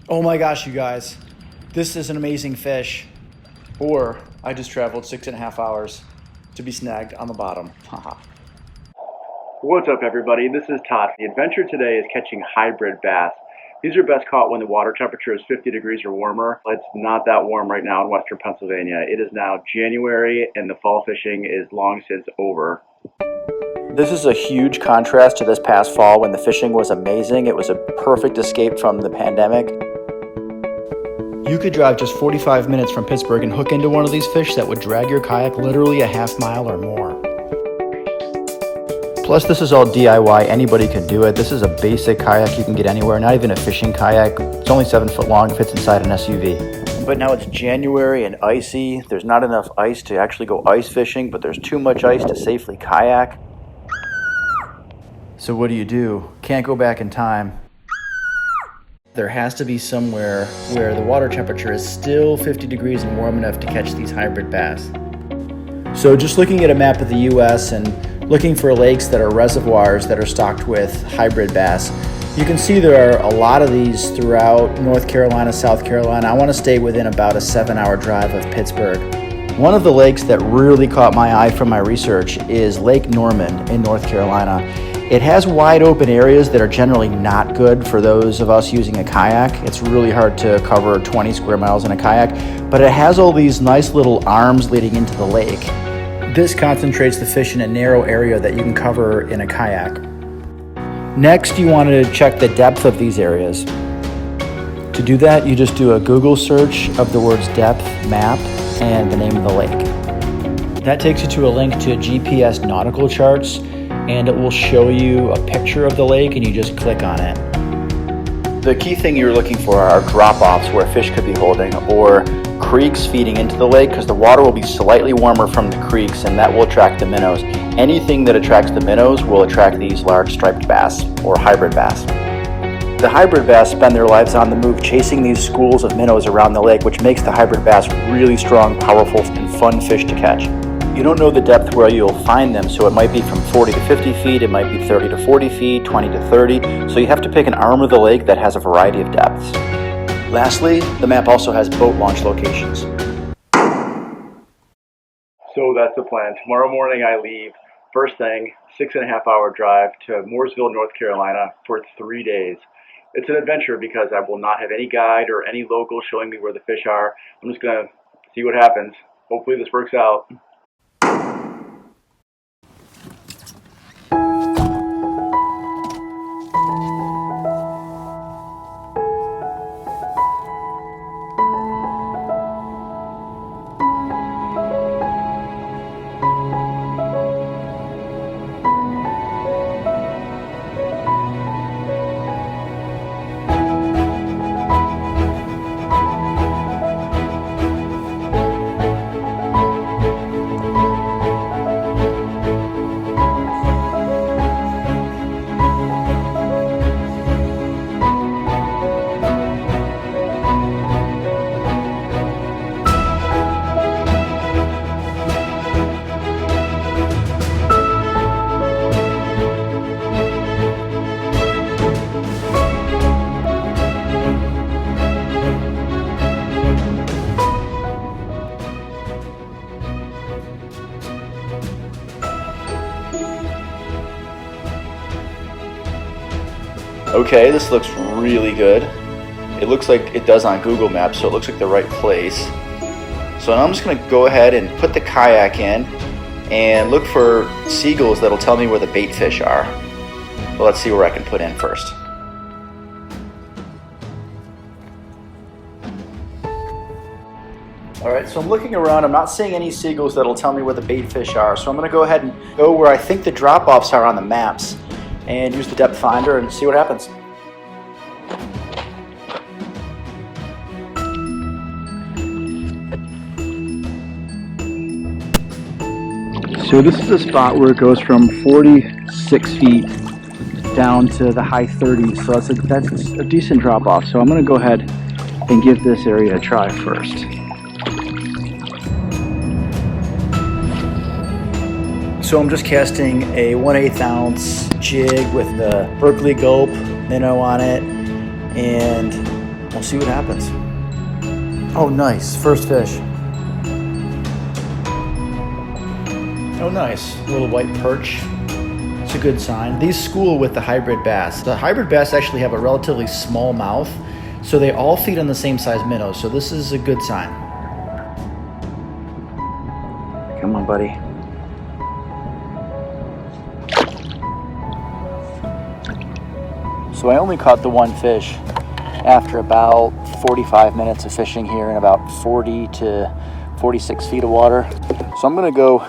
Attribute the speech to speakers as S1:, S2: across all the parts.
S1: Oh my gosh, you guys. This is an amazing fish. Or I just traveled 6.5 hours to be snagged on the bottom. Haha.
S2: What's up, everybody? This is Todd. The adventure today is catching hybrid bass. These are best caught when the water temperature is 50 degrees or warmer. It's not that warm right now in western Pennsylvania. It is now January and the fall fishing is long since over.
S1: This is a huge contrast to this past fall when the fishing was amazing. It was a perfect escape from the pandemic. You could drive just 45 minutes from Pittsburgh and hook into one of these fish that would drag your kayak literally a half mile or more. Plus, this is all DIY. Anybody can do it. This is a basic kayak you can get anywhere, not even a fishing kayak. It's only 7 foot long, fits inside an SUV. But now it's January and icy. There's not enough ice to actually go ice fishing, but there's too much ice to safely kayak. So what do? Can't go back in time. There has to be somewhere where the water temperature is still 50 degrees and warm enough to catch these hybrid bass. So just looking at a map of the US and looking for lakes that are reservoirs that are stocked with hybrid bass, you can see there are a lot of these throughout North Carolina, South Carolina. I want to stay within about a 7-hour drive of Pittsburgh. One of the lakes that really caught my eye from my research is Lake Norman in North Carolina. It has wide open areas that are generally not good for those of us using a kayak. It's really hard to cover 20 square miles in a kayak, but it has all these nice little arms leading into the lake. This concentrates the fish in a narrow area that you can cover in a kayak. Next, you want to check the depth of these areas. To do that, you just do a Google search of the words depth, map, and the name of the lake. That takes you to a link to GPS nautical charts, and it will show you a picture of the lake, and you just click on it. The key thing you're looking for are drop-offs where fish could be holding, or creeks feeding into the lake, because the water will be slightly warmer from the creeks, and that will attract the minnows. Anything that attracts the minnows will attract these large striped bass, or hybrid bass. The hybrid bass spend their lives on the move, chasing these schools of minnows around the lake, which makes the hybrid bass really strong, powerful, and fun fish to catch. You don't know the depth where you'll find them, so it might be from 40 to 50 feet, it might be 30 to 40 feet, 20 to 30, so you have to pick an arm of the lake that has a variety of depths. Lastly, the map also has boat launch locations.
S2: So that's the plan. Tomorrow morning I leave. First thing, 6.5-hour drive to Mooresville, North Carolina for 3 days. It's an adventure because I will not have any guide or any local showing me where the fish are. I'm just going to see what happens. Hopefully this works out.
S1: Okay, this looks really good. It looks like it does on Google Maps, so it looks like the right place. So now I'm just going to go ahead and put the kayak in and look for seagulls that'll tell me where the bait fish are. Well, let's see where I can put in first. Alright, so I'm looking around. I'm not seeing any seagulls that'll tell me where the bait fish are, so I'm going to go ahead and go where I think the drop-offs are on the maps and use the depth finder and see what happens. So this is a spot where it goes from 46 feet down to the high 30s, so that's a decent drop off. So I'm going to go ahead and give this area a try first. So I'm just casting a 1/8 ounce jig with the Berkley Gulp minnow on it, and I'll we'll see what happens. Oh, nice. First fish. Oh, nice. A little white perch. It's a good sign. These school with the hybrid bass. The hybrid bass actually have a relatively small mouth, so they all feed on the same size minnows, so this is a good sign. Come on, buddy. So I only caught the one fish after about 45 minutes of fishing here in about 40 to 46 feet of water. So I'm gonna go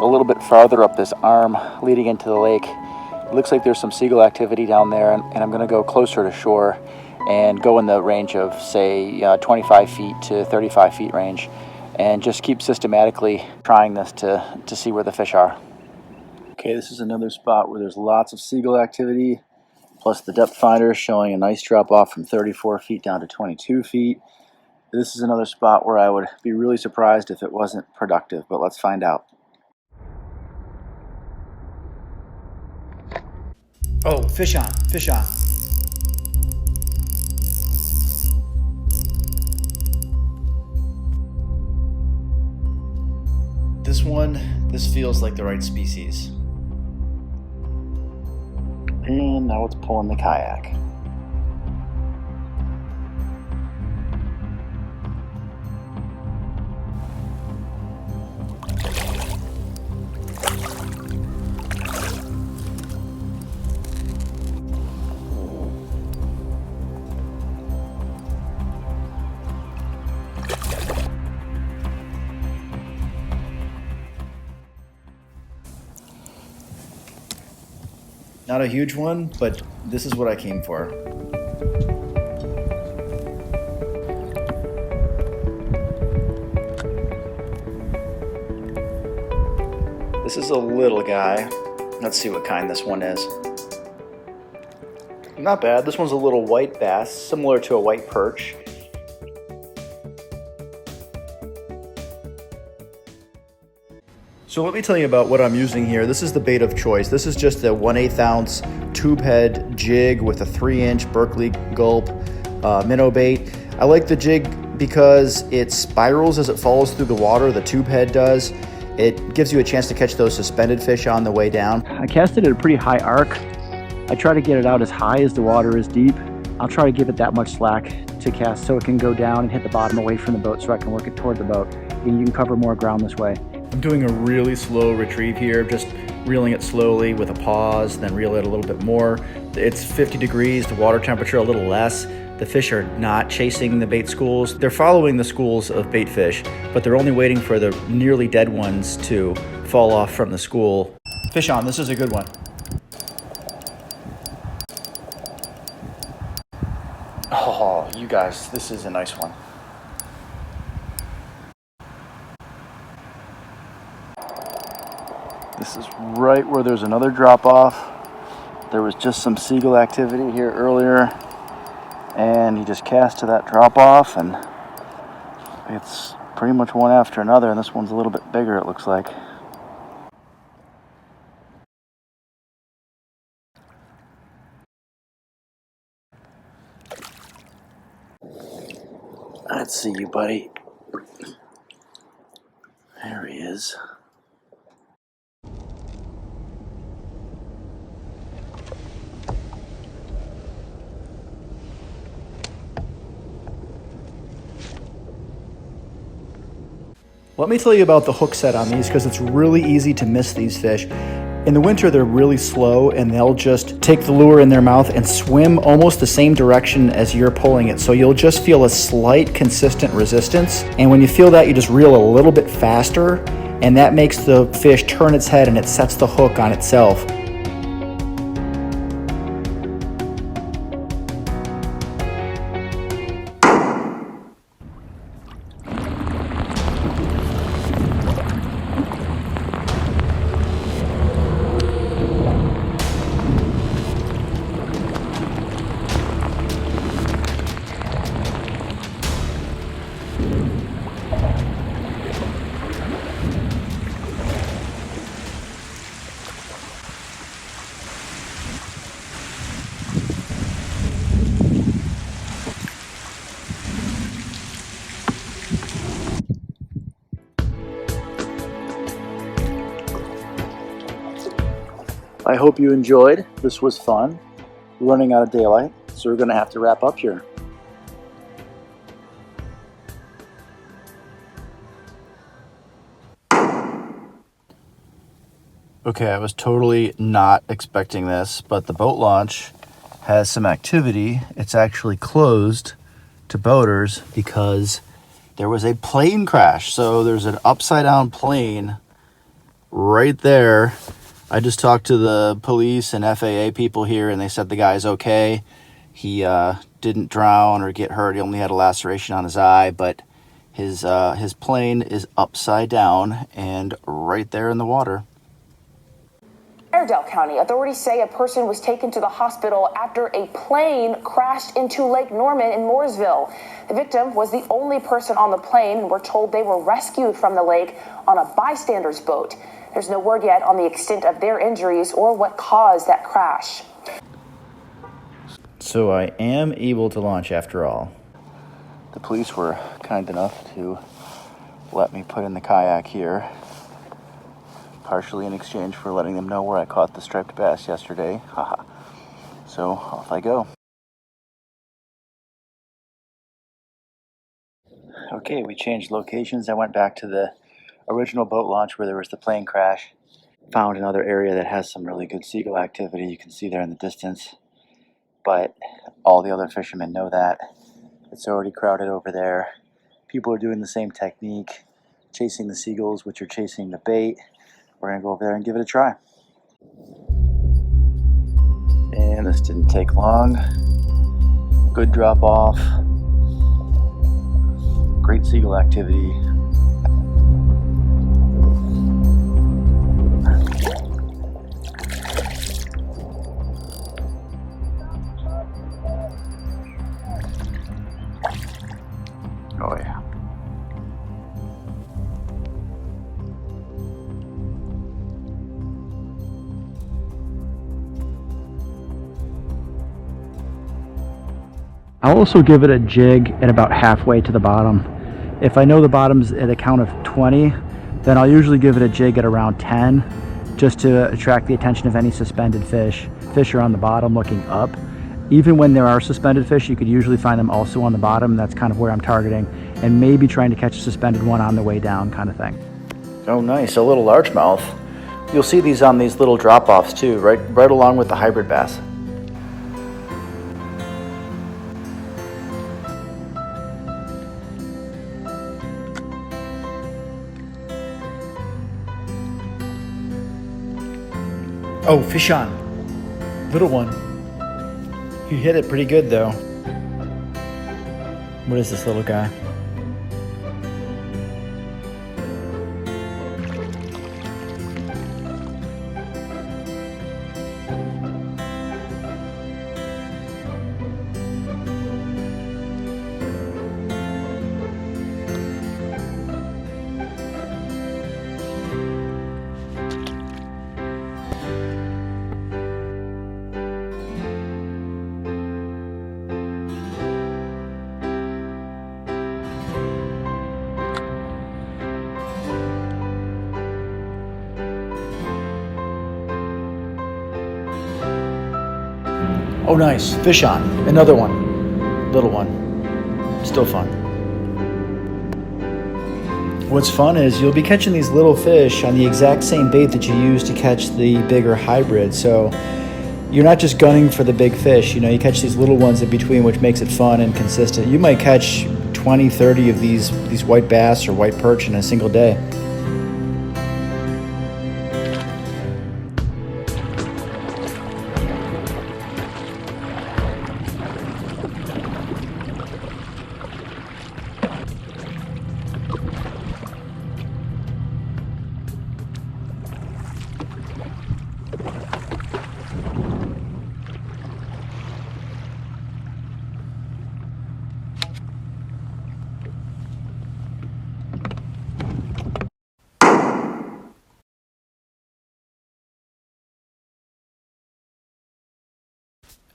S1: a little bit farther up this arm leading into the lake. It looks like there's some seagull activity down there, and I'm gonna go closer to shore and go in the range of, say, 25 feet to 35 feet range, and just keep systematically trying this to see where the fish are. Okay, this is another spot where there's lots of seagull activity, plus the depth finder showing a nice drop off from 34 feet down to 22 feet. This is another spot where I would be really surprised if it wasn't productive, but let's find out. Oh, fish on, fish on. This feels like the right species. And now it's pulling the kayak. Not a huge one, but this is what I came for. This is a little guy. Let's see what kind this one is. Not bad. This one's a little white bass, similar to a white perch. So let me tell you about what I'm using here. This is the bait of choice. This is just a 1/8 ounce tube head jig with a 3-inch Berkley Gulp minnow bait. I like the jig because it spirals as it falls through the water. The tube head does. It gives you a chance to catch those suspended fish on the way down.
S3: I cast it at a pretty high arc. I try to get it out as high as the water is deep. I'll try to give it that much slack to cast so it can go down and hit the bottom away from the boat so I can work it toward the boat. And you can cover more ground this way.
S1: I'm doing a really slow retrieve here, just reeling it slowly with a pause, then reel it a little bit more. It's 50 degrees, the water temperature a little less. The fish are not chasing the bait schools. They're following the schools of bait fish, but they're only waiting for the nearly dead ones to fall off from the school. Fish on, this is a good one. Oh, you guys, this is a nice one. This is right where there's another drop off. There was just some seagull activity here earlier, and he just cast to that drop off, and it's pretty much one after another, and this one's a little bit bigger, it looks like. Let's see you, buddy. There he is. Let me tell you about the hook set on these because it's really easy to miss these fish. In the winter, they're really slow and they'll just take the lure in their mouth and swim almost the same direction as you're pulling it. So you'll just feel a slight consistent resistance. And when you feel that, you just reel a little bit faster, and that makes the fish turn its head and it sets the hook on itself. I hope you enjoyed. This was fun. We're running out of daylight, so we're gonna have to wrap up here. Okay, I was totally not expecting this, but the boat launch has some activity. It's actually closed to boaters because there was a plane crash. So there's an upside down plane right there. I just talked to the police and FAA people here, and they said the guy's okay. He didn't drown or get hurt. He only had a laceration on his eye, but his plane is upside down and right there in the water.
S4: Iredell County authorities say a person was taken to the hospital after a plane crashed into Lake Norman in Mooresville. The victim was the only person on the plane, and we're told they were rescued from the lake on a bystander's boat. There's no word yet on the extent of their injuries or what caused that crash.
S1: So I am able to launch after all. The police were kind enough to let me put in the kayak here, partially in exchange for letting them know where I caught the striped bass yesterday. Haha. So off I go. Okay, we changed locations. I went back to the original boat launch where there was the plane crash. Found another area that has some really good seagull activity. You can see there in the distance. But all the other fishermen know that. It's already crowded over there. People are doing the same technique, chasing the seagulls, which are chasing the bait. We're gonna go over there and give it a try. And this didn't take long. Good drop off. Great seagull activity. Oh yeah.
S3: I'll also give it a jig at about halfway to the bottom. If I know the bottom's at a count of 20, then I'll usually give it a jig at around 10, just to attract the attention of any suspended fish. Fish are on the bottom looking up. Even when there are suspended fish, you could usually find them also on the bottom. That's kind of where I'm targeting, and maybe trying to catch a suspended one on the way down kind of thing.
S1: Oh nice, a little largemouth. You'll see these on these little drop-offs too, right along with the hybrid bass. Oh, fish on. Little one. You hit it pretty good though. What is this little guy? Oh nice, fish on. Another one. Little one. Still fun. What's fun is you'll be catching these little fish on the exact same bait that you use to catch the bigger hybrid. So you're not just gunning for the big fish, you catch these little ones in between, which makes it fun and consistent. You might catch 20, 30 of these white bass or white perch in a single day.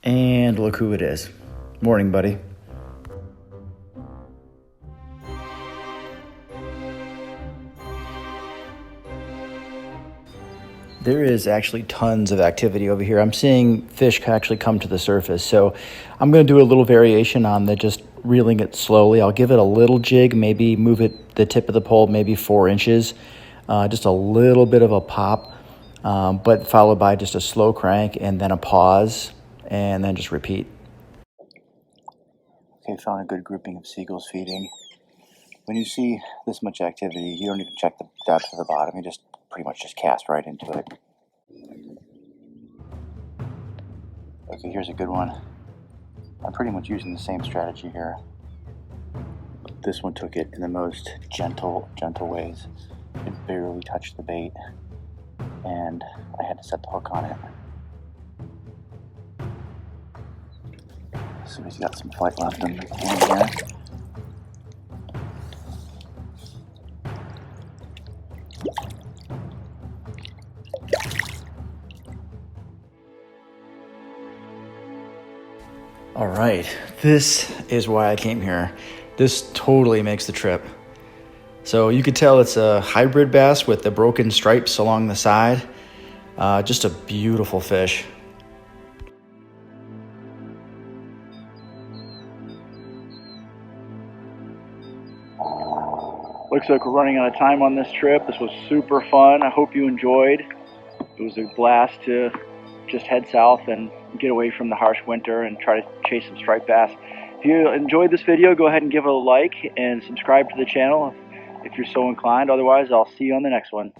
S1: And look who it is. Morning, buddy. There is actually tons of activity over here. I'm seeing fish actually come to the surface. So I'm going to do a little variation on the just reeling it slowly. I'll give it a little jig, maybe move it the tip of the pole maybe 4 inches, just a little bit of a pop, but followed by just a slow crank and then a pause and then just repeat. Okay, found a good grouping of seagulls feeding. When you see this much activity, you don't even check the depth of the bottom. You just pretty much just cast right into it. Okay, here's a good one. I'm pretty much using the same strategy here. This one took it in the most gentle ways. It barely touched the bait, and I had to set the hook on it. So he's got some fight left in here. All right, this is why I came here. This totally makes the trip. So you could tell it's a hybrid bass with the broken stripes along the side. Just a beautiful fish. Looks like we're running out of time on this trip. This was super fun. I hope you enjoyed. It was a blast to just head south and get away from the harsh winter and try to chase some striped bass. If you enjoyed this video, go ahead and give it a like and subscribe to the channel if you're so inclined. Otherwise, I'll see you on the next one.